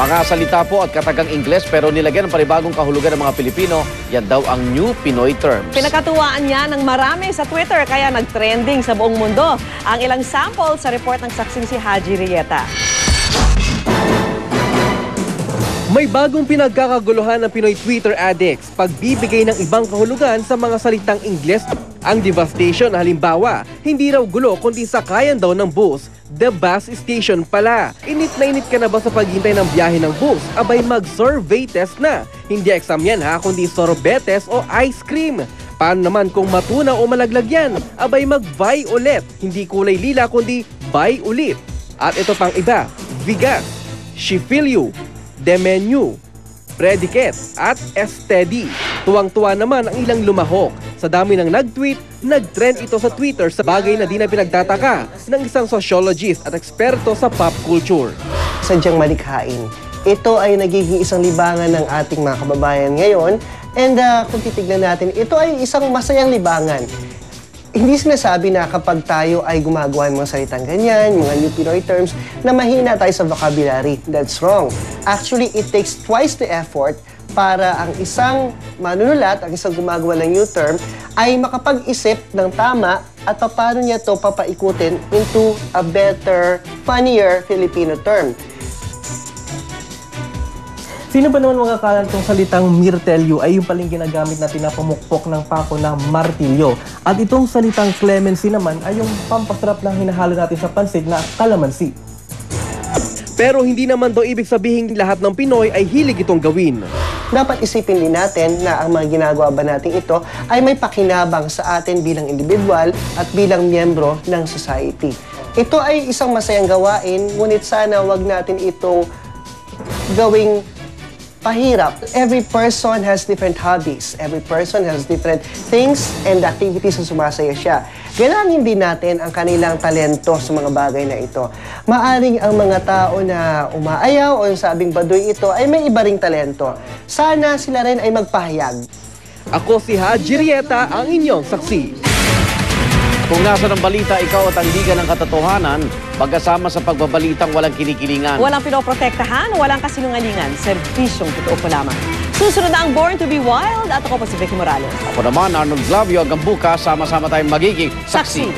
Mga salita po at katagang Ingles pero nilagyan ng panibagong kahulugan ng mga Pilipino, yan daw ang new Pinoy terms. Pinakatuwaan niya ng marami sa Twitter kaya nag-trending sa buong mundo. Ang ilang sample sa report ng saksing si Haji Rieta. May bagong pinagkakaguluhan ng Pinoy Twitter addicts pagbibigay ng ibang kahulugan sa mga salitang Ingles. Ang devastation na halimbawa, hindi raw gulo kundi sakayan daw ng bus. The bus station pala. Init na init ka na ba sa paghintay ng biyahe ng bus? Abay mag-survey test na. Hindi exam yan ha, kundi sorbetes o ice cream. Paano naman kung matuna o malaglag yan? Abay mag-buy ulit. Hindi kulay lila kundi buy ulit. At ito pang iba, bigas, she feel you, the menu, predicate at steady. Tuwang-tuwa naman ang ilang lumahok. Sa dami ng nag-tweet, nag-trend ito sa Twitter sa bagay na di na pinagtataka ng isang sociologist at eksperto sa pop culture. Sadyang malikhain. Ito ay nagiging isang libangan ng ating mga kababayan ngayon. And kung titignan natin, ito ay isang masayang libangan. Hindi sinasabi na kapag tayo ay gumagawa ng mga salitang ganyan, mga new Pinoy terms, na mahina tayo sa vocabulary. That's wrong. Actually, it takes twice the effort para ang isang manunulat, ang isang gumagawa ng new term, ay makapag-isip ng tama at paano niya ito papaikutin into a better, funnier Filipino term. Sino ba naman makakalan itong salitang mirtelyo ay yung paling ginagamit na pinapamukpok ng pako na martilyo. At itong salitang clemency naman ay yung pampasarap na hinahalo natin sa pansit na calamansi. Pero hindi naman daw ibig sabihin lahat ng Pinoy ay hilig itong gawin. Dapat isipin din natin na ang mga ginagawa ba natin ito ay may pakinabang sa atin bilang individual at bilang miyembro ng society. Ito ay isang masayang gawain, ngunit sana wag natin itong gawing pahirap. Every person has different hobbies. Every person has different things and activities na sumasaya siya. Galangin din natin ang kanilang talento sa mga bagay na ito. Maaring ang mga tao na umaayaw o yung sabing baduy ito ay may iba ring talento. Sana sila rin ay magpahayag. Ako si Haji Rieta, ang inyong saksi. Kung nasa ng balita, ikaw at ang liga ng katotohanan, pagkasama sa pagbabalitang walang kinikilingan. Walang pinoprotektahan, walang kasinungalingan. Serbisyong totoo po lamang. Susunod na ang Born to be Wild at ako po si Vicky Morales. Ako naman, Arnold Glavio, hanggang bukas, sama-sama tayong magiging saksi.